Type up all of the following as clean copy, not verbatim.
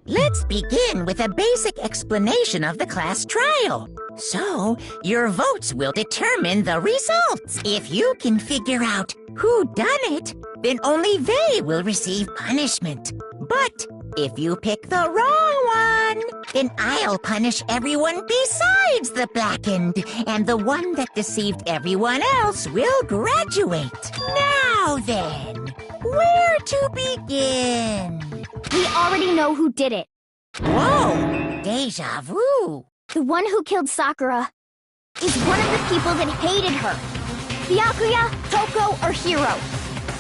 Let's begin with a basic explanation of the class trial. So, your votes will determine the results. If you can figure out who done it, then only they will receive punishment. But if you pick the wrong one, then I'll punish everyone besides the blackened, and the one that deceived everyone else will graduate. Now then, where to begin? We already know who did it. Whoa! Deja vu! The one who killed Sakura is one of the people that hated her. Byakuya, Toko, or Hiro.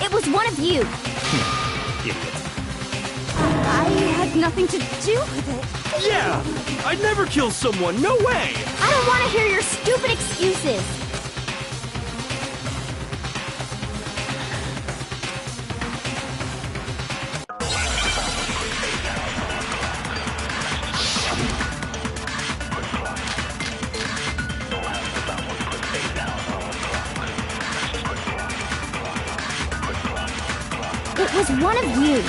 It was one of you. Idiot. I had nothing to do with it. Yeah! I'd never kill someone, no way! I don't want to hear your stupid excuses. It was one of you.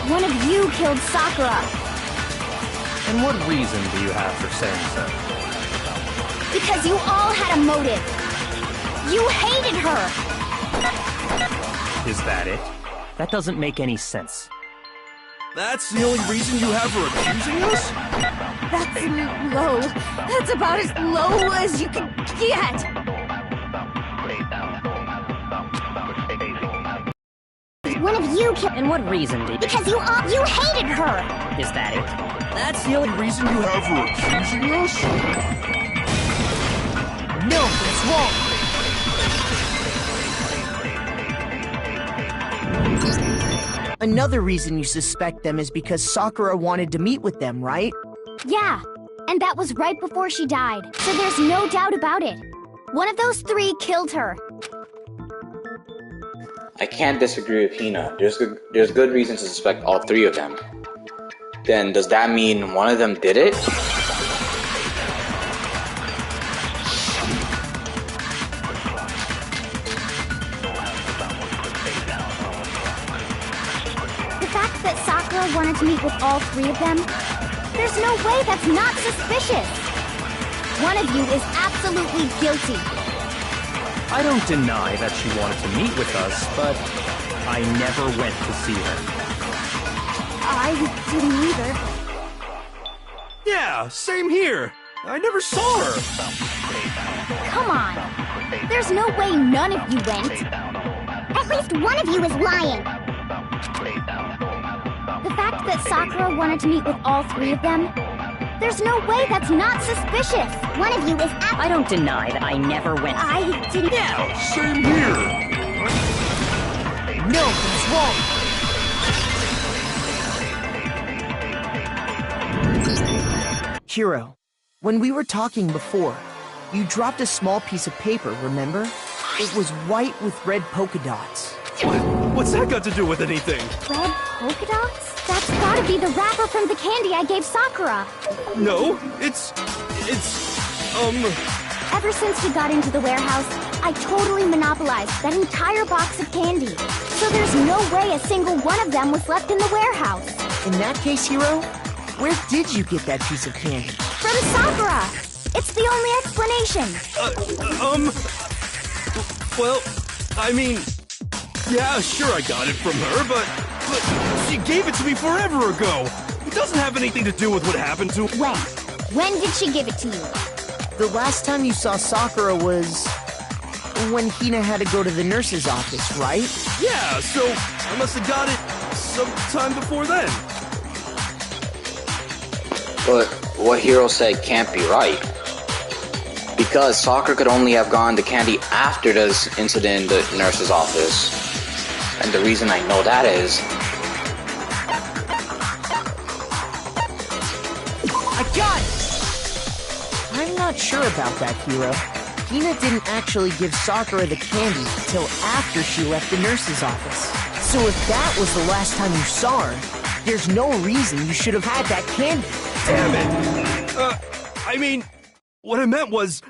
One of you killed Sakura. And what reason do you have for saying so? Because you all had a motive. You hated her. Is that it? That doesn't make any sense. That's the only reason you have for accusing us? That's low. That's about as low as you can get. One of you killed. And what reason do you... Because you hated her. Is that it? That's the only reason you have for accusing us? No, it's wrong. Another reason you suspect them is because Sakura wanted to meet with them, right? Yeah, and that was right before she died, so there's no doubt about it. One of those three killed her. I can't disagree with Hina. There's good reason to suspect all three of them. Then does that mean one of them did it? The fact that Sakura wanted to meet with all three of them, there's no way that's not suspicious. One of you is absolutely guilty. I don't deny that she wanted to meet with us, but I never went to see her. I didn't either. Yeah, same here. I never saw her. Come on. There's no way none of you went. At least one of you is lying. The fact that Sakura wanted to meet with all three of them, there's no way that's not suspicious. One of you is I don't deny that I never went. I didn't... Yeah, same here. No, he's wrong. Hiro, when we were talking before, you dropped a small piece of paper, remember? It was white with red polka dots. What's that got to do with anything? Red polka dots? That's gotta be the wrapper from the candy I gave Sakura. No, it's... Ever since we got into the warehouse, I totally monopolized that entire box of candy. So there's no way a single one of them was left in the warehouse. In that case, Hiro, where did you get that piece of candy? From Sakura! It's the only explanation. Well, I mean... Yeah, sure I got it from her, but she gave it to me forever ago. It doesn't have anything to do with what happened to... When? When did she give it to you? The last time you saw Sakura was... when Hina had to go to the nurse's office, right? Yeah, so I must have got it sometime before then. But what Hiro said can't be right. Because Sakura could only have gotten the candy after this incident in the nurse's office. And the reason I know that is... I got it! I'm not sure about that, Hiro. Hina didn't actually give Sakura the candy till after she left the nurse's office. So if that was the last time you saw her, there's no reason you should have had that candy. Damn it! I mean, what I meant was...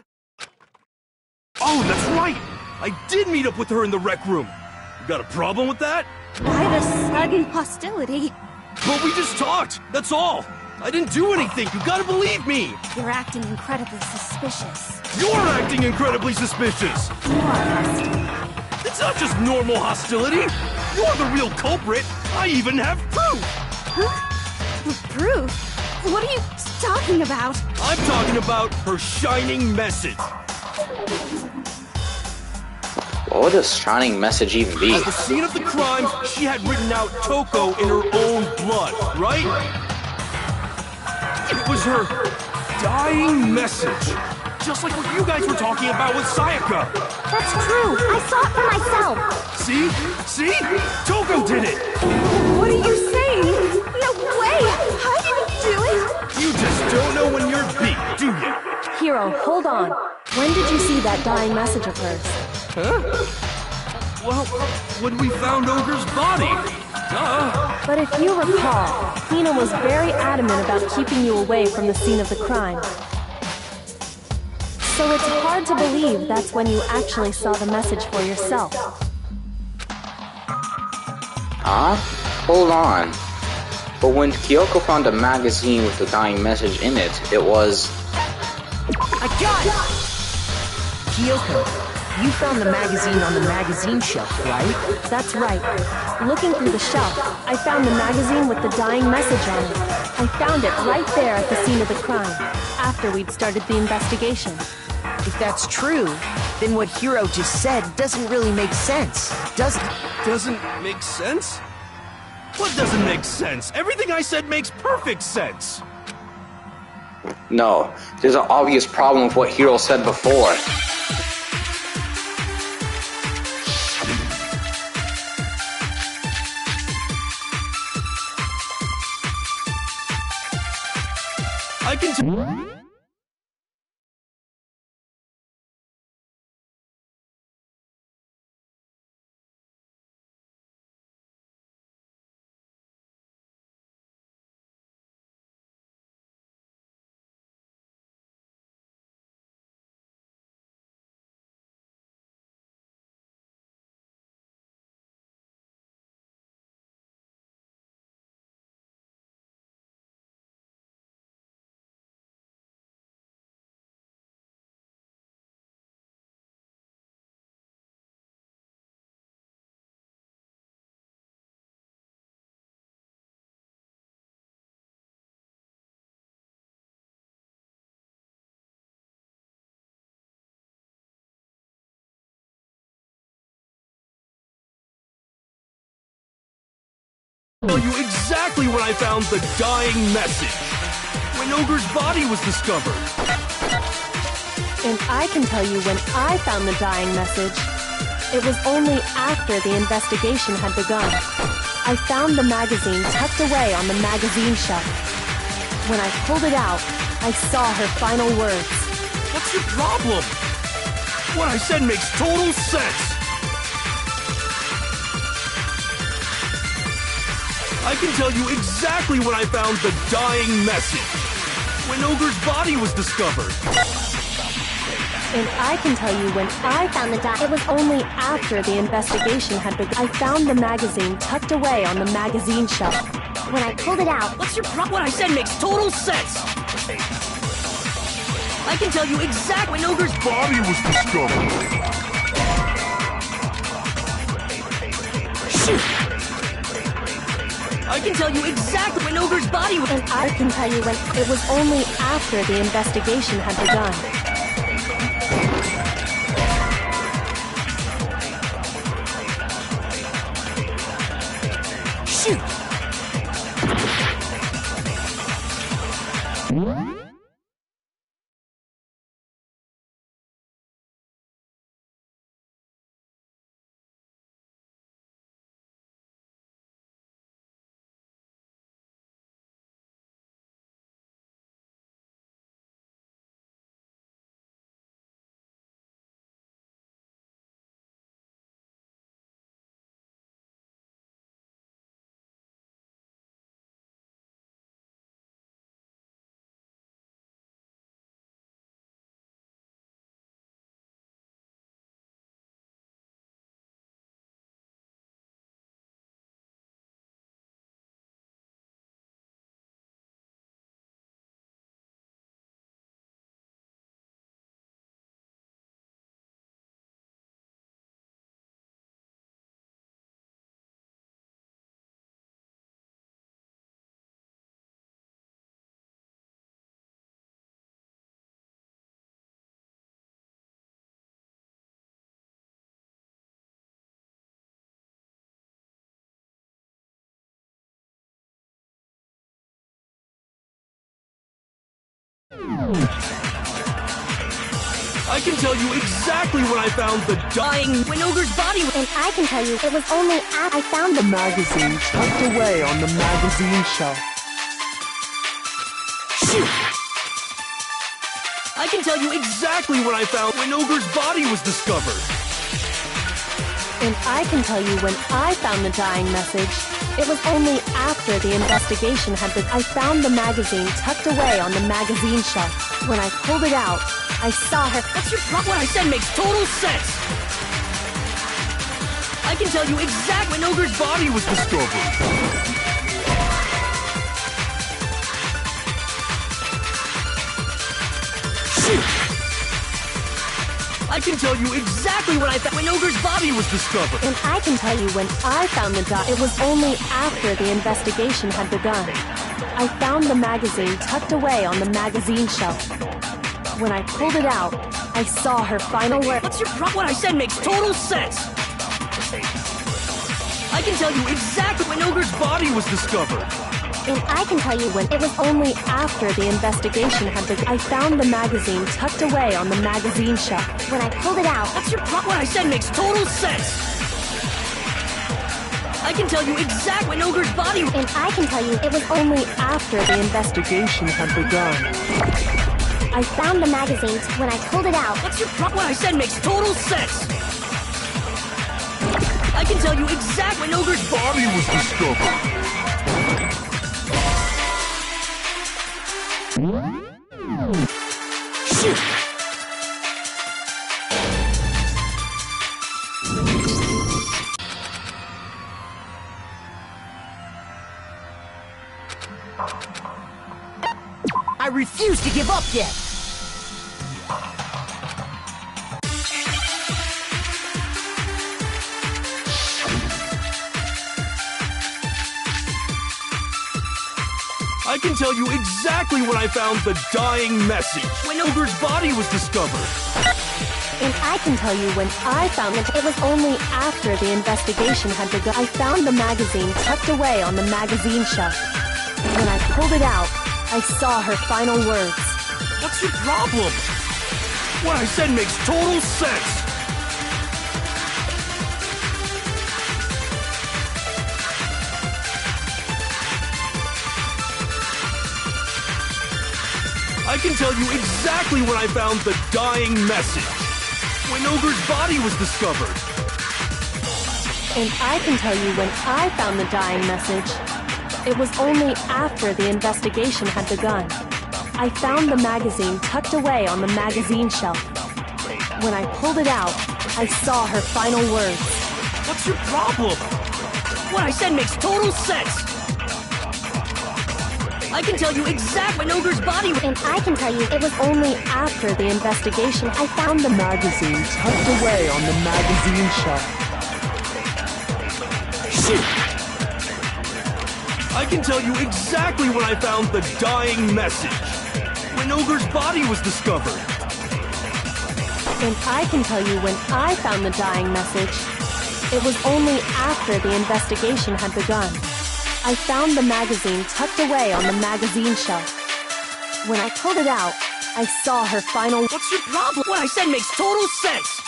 Oh, that's right! I did meet up with her in the rec room. You got a problem with that? Why the sudden hostility? But we just talked, that's all. I didn't do anything, you gotta believe me! You're acting incredibly suspicious. You're acting incredibly suspicious! You are hostile. It's not just normal hostility! You're the real culprit! I even have proof! Huh? Proof? What are you talking about? I'm talking about her shining message! What would this shining message even be? At the scene of the crime, she had written out Toko in her own blood, right? It was her dying message. Just like what you guys were talking about with Sayaka. That's true. I saw it for myself. See? See? Toko did it! What are you saying? No way! How did you do it? You just don't know when you're beat, do you? Hiro, hold on. When did you see that dying message of hers? Huh? Well, when we found Ogre's body. Duh. But if you recall, Hina was very adamant about keeping you away from the scene of the crime. So it's hard to believe that's when you actually saw the message for yourself. Huh? Hold on. But when Kyoko found a magazine with the dying message in it, it was... I got it! Kyoko, you found the magazine on the magazine shelf, right? That's right. Looking through the shelf, I found the magazine with the dying message on it. I found it right there at the scene of the crime, after we'd started the investigation. If that's true, then what Hiro just said doesn't really make sense, does it? Doesn't make sense? What doesn't make sense? Everything I said makes perfect sense! No, there's an obvious problem with what Hiro said before. I can tell... tell you exactly when I found the dying message. When Ogre's body was discovered. And I can tell you when I found the dying message. It was only after the investigation had begun. I found the magazine tucked away on the magazine shelf. When I pulled it out, I saw her final words. What's your problem? What I said makes total sense. I can tell you exactly when I found the dying message. When Ogre's body was discovered. And I can tell you when I found the it was only after the investigation had begun. I found the magazine tucked away on the magazine shelf. When I pulled it out, What's your problem? What I said makes total sense. I can tell you exactly when Ogre's body was discovered. Shoot! I can tell you exactly when Ogre's body was... And I can tell you when it was only after the investigation had begun. Shoot! I can tell you exactly when I found the dying when Ogre's body. And I can tell you it was only after I found the magazine tucked away on the magazine shelf. Shoot! I can tell you exactly when I found when Ogre's body was discovered. And I can tell you when I found the dying message. It was only after the investigation had begun. I found the magazine tucked away on the magazine shelf. When I pulled it out, I saw her. What's your problem? What I said makes total sense. I can tell you exactly when Ogre's body was discovered. Shoot! I can tell you exactly when I found when Ogre's body was discovered. And I can tell you when I found the It was only after the investigation had begun. I found the magazine tucked away on the magazine shelf. When I pulled it out, I saw her final word. What's your problem? What I said makes total sense. I can tell you exactly when Ogre's body was discovered. And I can tell you when It was only after the investigation had begun. I found the magazine tucked away on the magazine shelf. when I pulled it out. What's your problem? What I said makes total sense. I can tell you exactly when Ogre's body. And I can tell you it was only After the investigation had begun. I found the magazine when I pulled it out. What's your problem? What I said makes total sense. I can tell you exactly when Ogre's body was discovered. Shoot! I refuse to give up yet! I can tell you exactly when I found the dying message. When Ogre's body was discovered. And I can tell you when I found it. It was only after the investigation had begun. I found the magazine tucked away on the magazine shelf. When I pulled it out, I saw her final words. What's your problem? What I said makes total sense. I can tell you exactly when I found the dying message. When Ogre's body was discovered. And I can tell you when I found the dying message. It was only after the investigation had begun. I found the magazine tucked away on the magazine shelf. When I pulled it out, I saw her final words. What's your problem? What I said makes total sense. I can tell you exactly when Ogre's body. And I can tell you it was only After the investigation, I found the magazine tucked away on the magazine shelf. Shoot! I can tell you exactly when I found the dying message. When Ogre's body was discovered. And I can tell you when I found the dying message. It was only after the investigation had begun. I found the magazine tucked away on the magazine shelf. When I pulled it out, I saw her final. What's your problem? What I said makes total sense.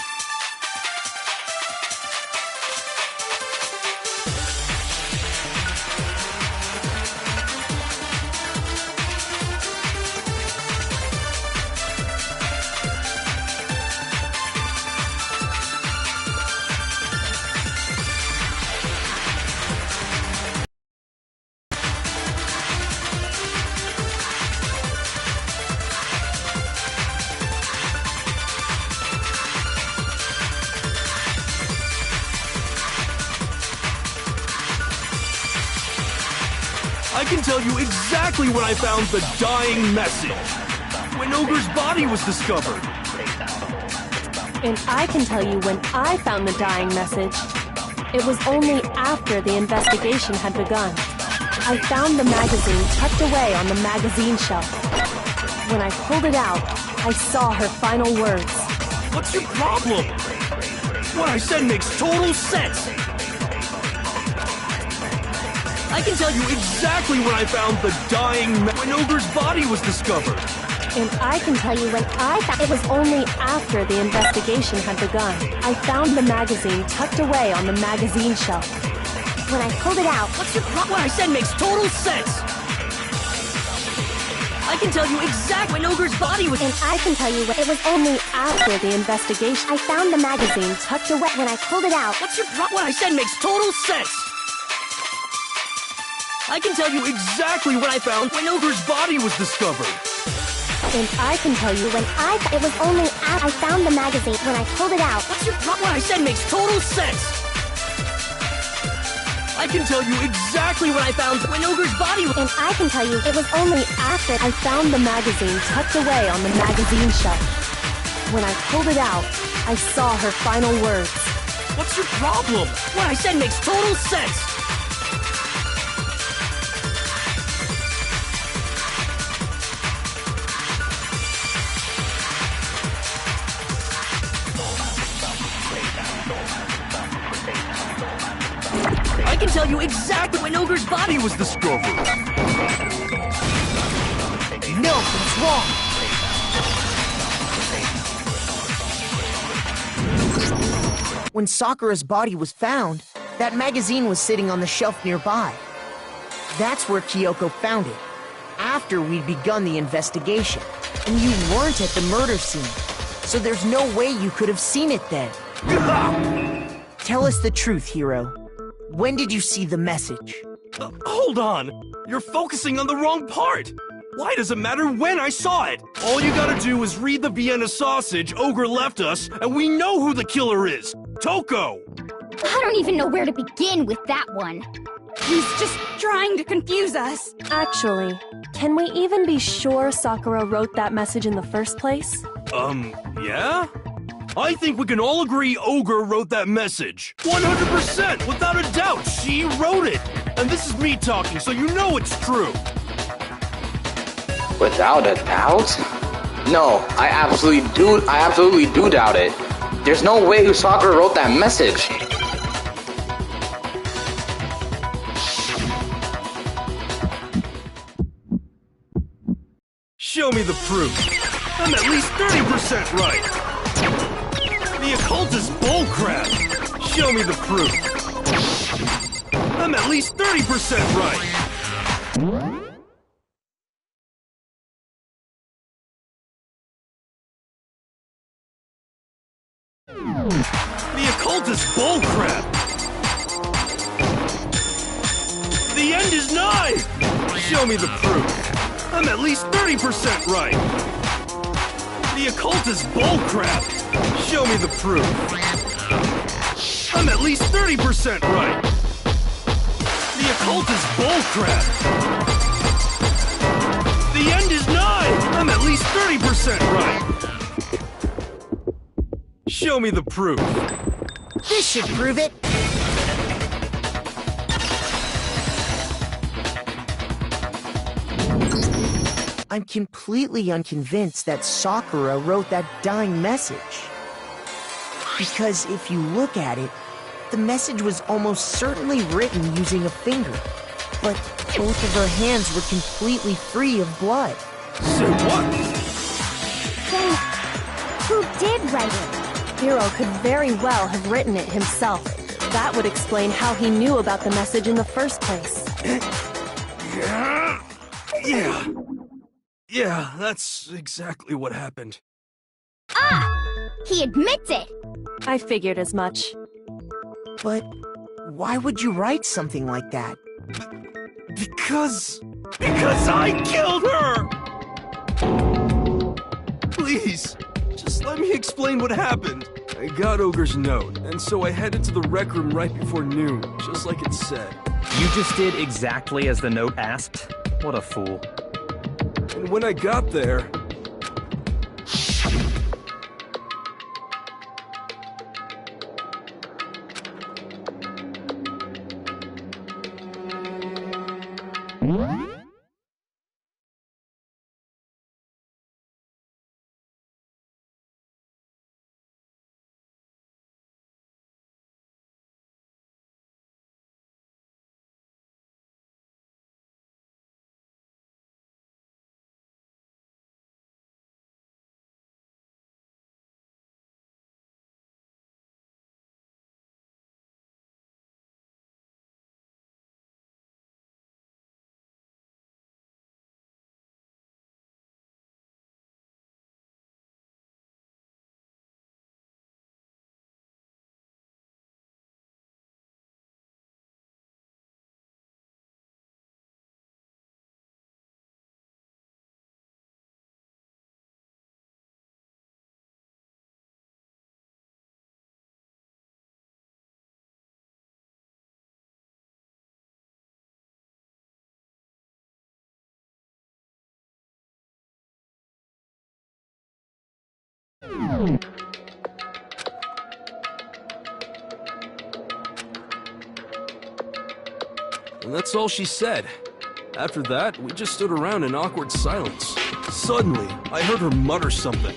I can tell you exactly when I found the dying message. When Ogre's body was discovered. And I can tell you when I found the dying message. It was only after the investigation had begun. I found the magazine tucked away on the magazine shelf. When I pulled it out, I saw her final words. What's your problem? What I said makes total sense. I can tell you exactly when I found the dying when Ogre's body was discovered. And I can tell you when I found it was only after the investigation had begun. I found the magazine tucked away on the magazine shelf. When I pulled it out, What's your problem? What I said makes total sense! I can tell you exactly when Ogre's body was... And I can tell you when it was only after the investigation. I found the magazine tucked away. When I pulled it out, What's your problem? What I said makes total sense! I can tell you exactly what I found when Ogre's body was discovered! And I can tell you when it was only after I found the magazine. When I pulled it out, What's your problem? What I said makes total sense! I can tell you exactly what I found when Ogre's body was... and I can tell you it was only after I found the magazine tucked away on the magazine shelf. When I pulled it out, I saw her final words. What's your problem? What I said makes total sense! I can tell you exactly when Ogre's body was discovered! No, what's wrong? When Sakura's body was found, that magazine was sitting on the shelf nearby. That's where Kyoko found it, after we'd begun the investigation. And you weren't at the murder scene, so there's no way you could have seen it then. Tell us the truth, Hiro. When did you see the message? Hold on! You're focusing on the wrong part! Why does it matter when I saw it? All you gotta do is read the Vienna sausage Ogre left us, and we know who the killer is! Toko! I don't even know where to begin with that one. He's just trying to confuse us. Actually, can we even be sure Sakura wrote that message in the first place? Yeah? I think we can all agree Ogre wrote that message. 100%, without a doubt, she wrote it. And this is me talking, so you know it's true. Without a doubt? No, I absolutely do doubt it. There's no way Sakura wrote that message. Show me the proof. I'm at least 30% right. The occult is bullcrap. Show me the proof. I'm at least 30% right. The occult is bullcrap. The end is nigh. Show me the proof. I'm at least 30% right. The occult is bullcrap. Show me the proof. I'm at least 30% right. The occult is bullcrap. The end is nigh. I'm at least 30% right. Show me the proof. This should prove it. I'm completely unconvinced that Sakura wrote that dying message. Because if you look at it, the message was almost certainly written using a finger. But both of her hands were completely free of blood. Say what? then who did write it? Hiro could very well have written it himself. That would explain how he knew about the message in the first place. Yeah, that's exactly what happened. Ah! He admits it! I figured as much. But why would you write something like that? Because I killed her! Please, just let me explain what happened. I got Ogre's note, and so I headed to the rec room right before noon, just like it said. You just did exactly as the note asked? What a fool. And when I got there, And that's all she said. After that, we just stood around in awkward silence. Suddenly, I heard her mutter something.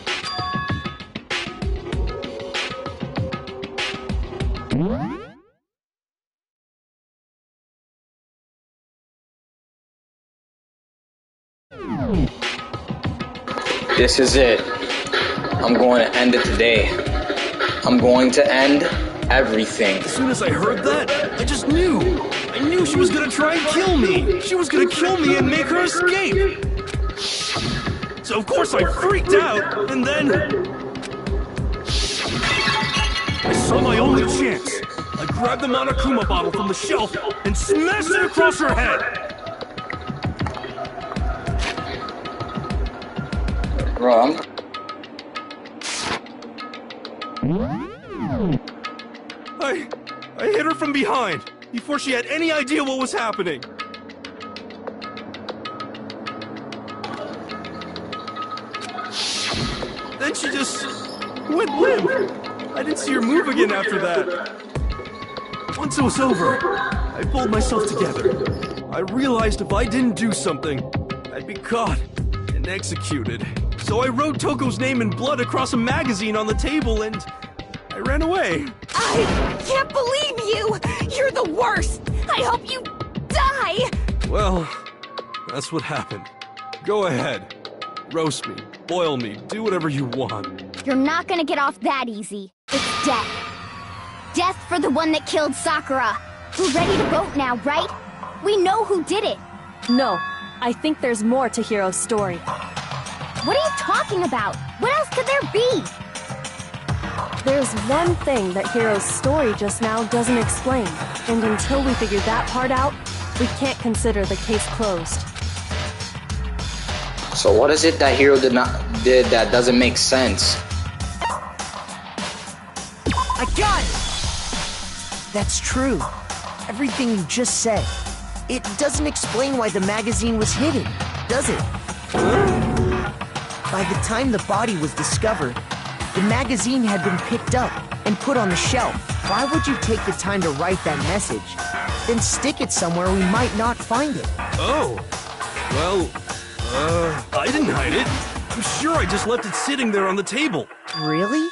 This is it. I'm going to end it today. I'm going to end everything. As soon as I heard that, I just knew. I knew she was gonna try and kill me. She was gonna kill me and make her escape. So of course I freaked out, and then I saw my only chance. I grabbed the Monokuma bottle from the shelf and smashed it across her head. Wrong. I hit her from behind before she had any idea what was happening. Then she just went limp. I didn't see her move again after that. Once it was over, I pulled myself together. I realized if I didn't do something, I'd be caught and executed. So I wrote Toko's name in blood across a magazine on the table and I ran away. I can't believe you! You're the worst! I hope you die! Well, that's what happened. Go ahead. Roast me, boil me, do whatever you want. You're not gonna get off that easy. It's death. Death for the one that killed Sakura. We're ready to vote now, right? We know who did it. No, I think there's more to Hiro's story. What are you talking about? What else could there be? There's one thing that Hiro's story just now doesn't explain, and until we figure that part out, we can't consider the case closed. So what is it that Hiro did that doesn't make sense? I got it! That's true. Everything you just said. It doesn't explain why the magazine was hidden, does it? By the time the body was discovered, the magazine had been picked up and put on the shelf. Why would you take the time to write that message? Then stick it somewhere we might not find it. Oh, well, I didn't hide it. I'm sure I just left it sitting there on the table. Really?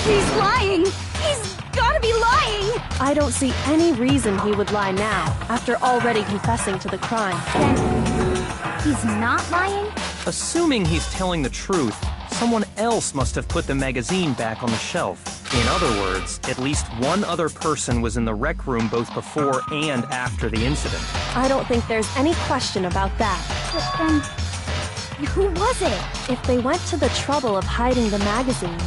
He's lying! He's gotta be lying! I don't see any reason he would lie now, after already confessing to the crime. Then he's not lying? Assuming he's telling the truth, someone else must have put the magazine back on the shelf. In other words, at least one other person was in the rec room both before and after the incident. I don't think there's any question about that. But then, who was it? If they went to the trouble of hiding the magazine,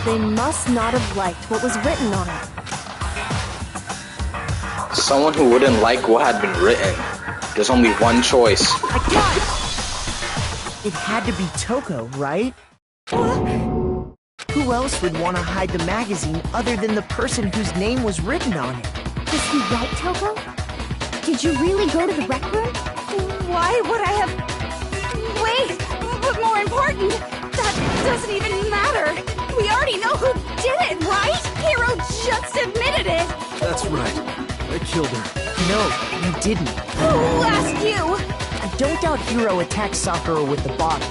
they must not have liked what was written on it. Someone who wouldn't like what had been written. There's only one choice. I got it! It had to be Toko, right? Who else would want to hide the magazine other than the person whose name was written on it? Is he right, Toko? Did you really go to the rec room? Why would I have... Wait! But more important, that doesn't even matter! We already know who did it, right? Hiro just admitted it! That's right. I killed her. No, you didn't. Who asked you? I don't doubt Hiro attacked Sakura with the bottle.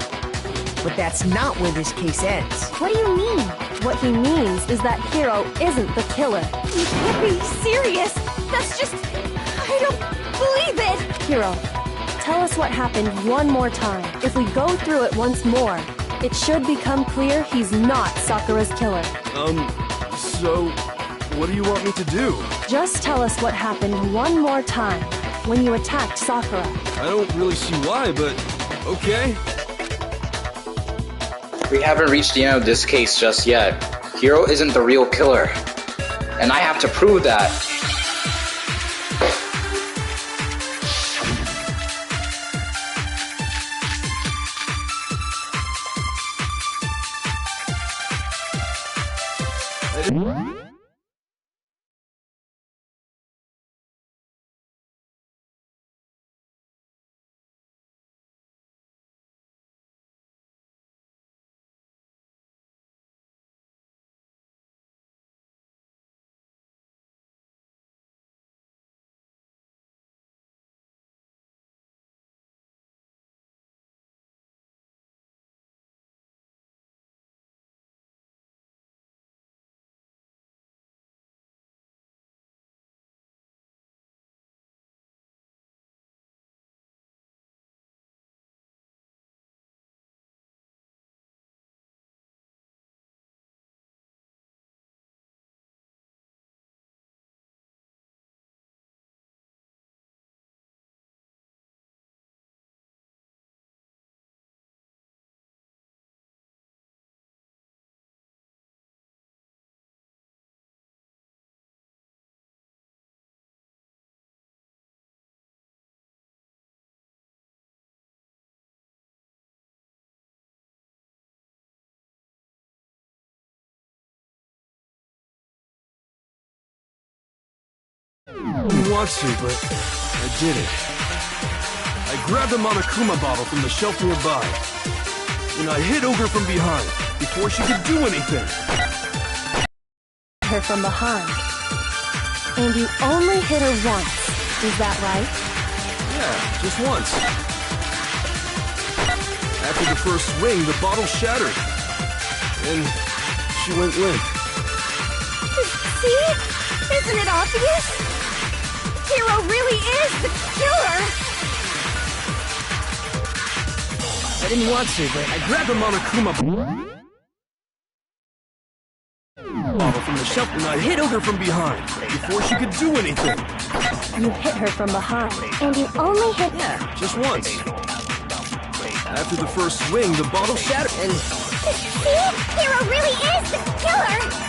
But that's not where this case ends. What do you mean? What he means is that Hiro isn't the killer. You can't be serious! That's just... I don't believe it! Hiro, tell us what happened one more time. If we go through it once more, it should become clear he's not Sakura's killer. So, what do you want me to do? Just tell us what happened one more time when you attacked Sakura. I don't really see why, but okay. We haven't reached the end of this case just yet. Hiro isn't the real killer. And I have to prove that. didn't want to, but I did it. I grabbed the Monokuma bottle from the shelf nearby, and I hit Ogre from behind before she could do anything. Her from behind. And you only hit her once, is that right? Yeah, just once. After the first swing, the bottle shattered, and she went limp. See? Isn't it obvious? Hero really is the killer! I didn't want to, but I grabbed the Monokuma bottle from the shelf and I hit Ogre from behind before she could do anything. You hit her from behind. And you only hit... Yeah, just once. After the first swing, the bottle shattered and... See? Hero really is the killer!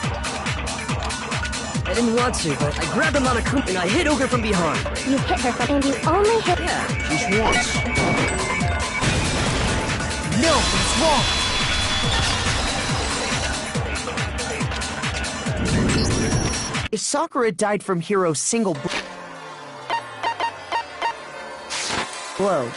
I didn't want to, but I grabbed the Monokuma and I hit Ogre from behind. You hit her from... And you only hit... Yeah, just once. No, it's wrong. If Sakura died from Hiro's single blow,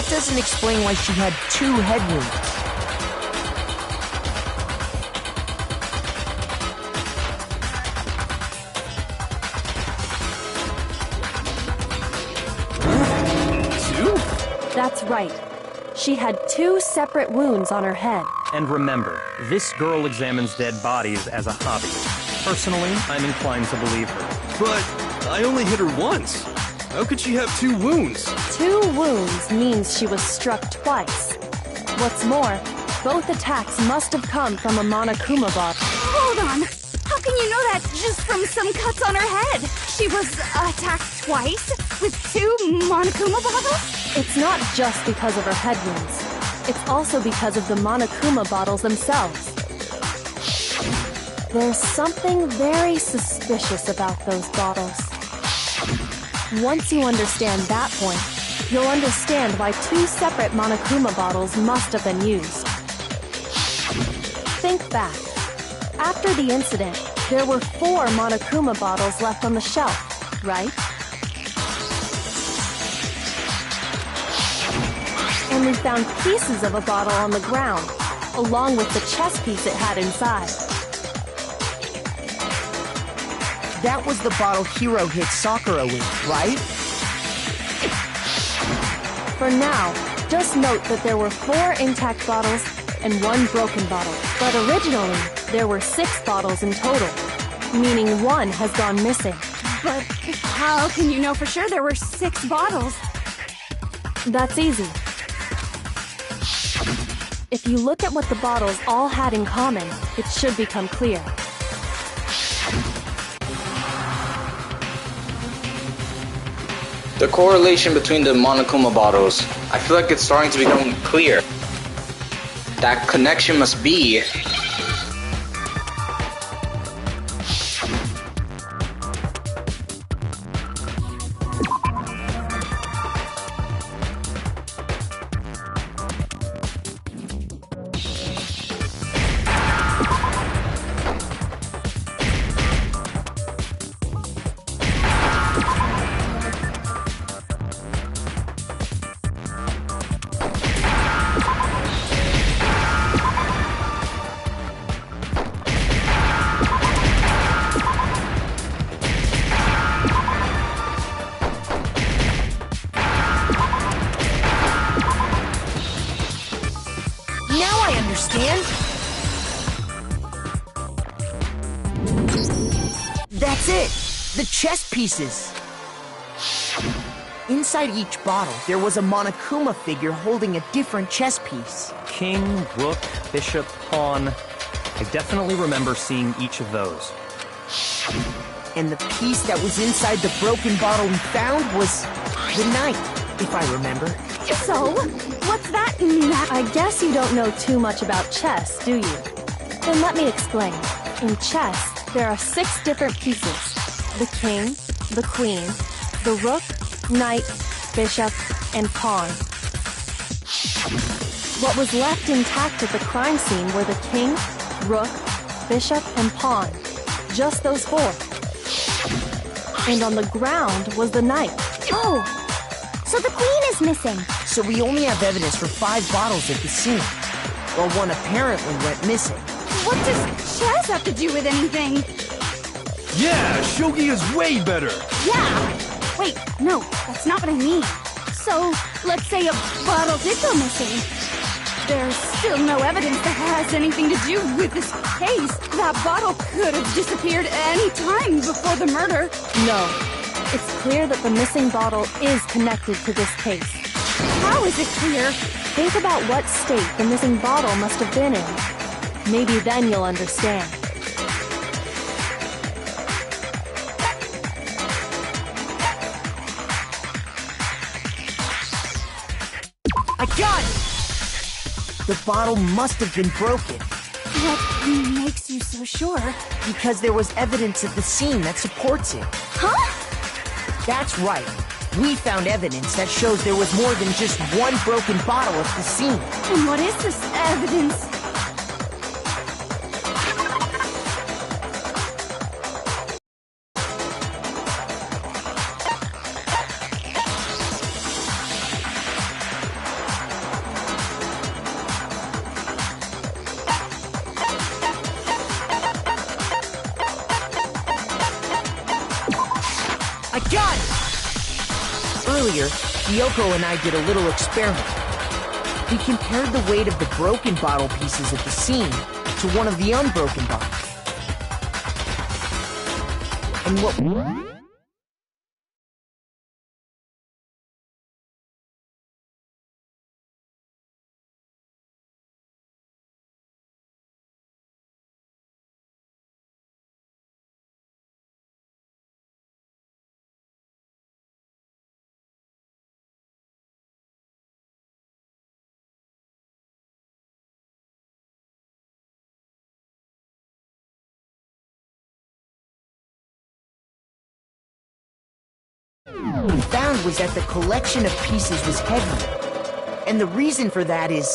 that doesn't explain why she had 2 head wounds. That's right. She had 2 separate wounds on her head. And remember, this girl examines dead bodies as a hobby. Personally, I'm inclined to believe her. But I only hit her once. How could she have 2 wounds? 2 wounds means she was struck twice. What's more, both attacks must have come from a Monokuma bottle. Hold on. How can you know that just from some cuts on her head? She was attacked twice with 2 Monokuma bottles? It's not just because of her head wounds. It's also because of the Monokuma bottles themselves. There's something very suspicious about those bottles. Once you understand that point, you'll understand why 2 separate Monokuma bottles must have been used. Think back. After the incident, there were 4 Monokuma bottles left on the shelf, right? And we found pieces of a bottle on the ground, along with the chess piece it had inside. That was the bottle Hiro hit Sakura with, right? For now, just note that there were 4 intact bottles and 1 broken bottle. But originally, there were 6 bottles in total, meaning 1 has gone missing. But how can you know for sure there were 6 bottles? That's easy. If you look at what the bottles all had in common, it should become clear. The correlation between the Monokuma bottles, I feel like it's starting to become clear. That connection must be... That's it! The chess pieces! Inside each bottle, there was a Monokuma figure holding a different chess piece. King, rook, bishop, pawn. I definitely remember seeing each of those. And the piece that was inside the broken bottle we found was the knight, if I remember. So, what's that? I guess you don't know too much about chess, do you? Then let me explain. In chess, there are 6 different pieces. The king, the queen, the rook, knight, bishop, and pawn. What was left intact at the crime scene were the king, rook, bishop, and pawn. Just those 4. And on the ground was the knight. Oh, so the queen is missing. So we only have evidence for 5 bottles at the scene, while 1 apparently went missing. What does chess have to do with anything? Yeah, shogi is way better. Yeah! Wait, no, that's not what I mean. So, let's say a bottle did go missing. There's still no evidence that has anything to do with this case. That bottle could have disappeared any time before the murder. No. It's clear that the missing bottle is connected to this case. How is it clear? Think about what state the missing bottle must have been in. Maybe then you'll understand. I got it! The bottle must have been broken. What makes you so sure? Because there was evidence at the scene that supports it. Huh? That's right. We found evidence that shows there was more than just 1 broken bottle at the scene. And what is this evidence? I got it! Earlier, Kyoko and I did a little experiment. We compared the weight of the broken bottle pieces at the scene to one of the unbroken bottles. And what... we found was that the collection of pieces was heavier. And the reason for that is...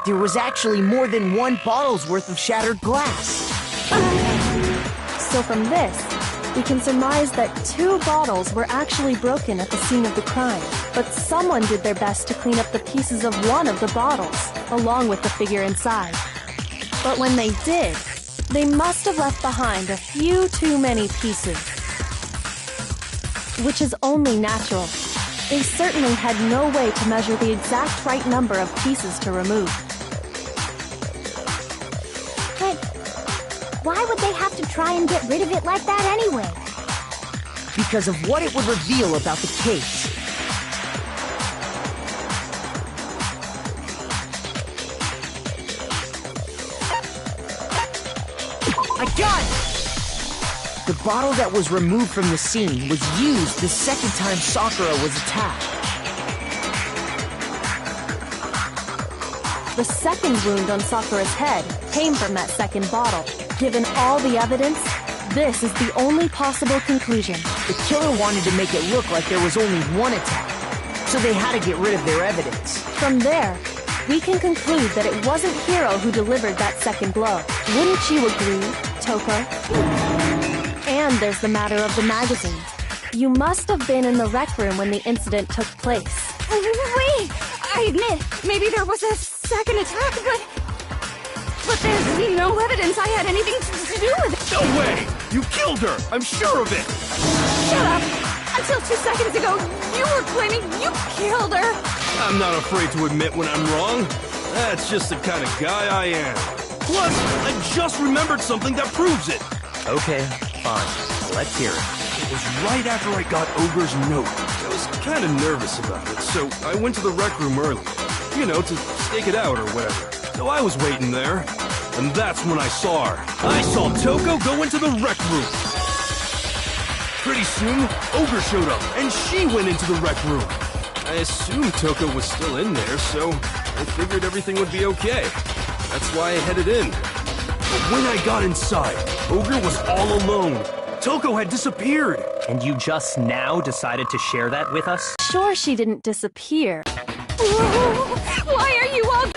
there was actually more than one bottle's worth of shattered glass. So from this, we can surmise that 2 bottles were actually broken at the scene of the crime. But someone did their best to clean up the pieces of one of the bottles, along with the figure inside. But when they did, they must have left behind a few too many pieces. Which is only natural. They certainly had no way to measure the exact right number of pieces to remove. But why would they have to try and get rid of it like that anyway? Because of what it would reveal about the case. I got it! The bottle that was removed from the scene was used the second time Sakura was attacked. The second wound on Sakura's head came from that second bottle. Given all the evidence, this is the only possible conclusion. The killer wanted to make it look like there was only one attack, so they had to get rid of their evidence. From there, we can conclude that it wasn't Hiro who delivered that second blow. Wouldn't you agree, Toko? And there's the matter of the magazine. You must have been in the rec room when the incident took place. Wait! I admit, maybe there was a second attack, but there's no evidence I had anything to do with it. No way! You killed her! I'm sure of it! Shut up! Until 2 seconds ago, you were claiming you killed her! I'm not afraid to admit when I'm wrong. That's just the kind of guy I am. Plus, I just remembered something that proves it. Okay, fine. Let's hear it. It was right after I got Ogre's note. I was kind of nervous about it, so I went to the rec room early. You know, to stake it out or whatever. So I was waiting there, and that's when I saw her. I saw Toko go into the rec room. Pretty soon, Ogre showed up, and she went into the rec room. I assumed Toko was still in there, so I figured everything would be okay. That's why I headed in. But when I got inside, Ogre was all alone. Toko had disappeared. And you just now decided to share that with us? Sure, she didn't disappear. Why are you all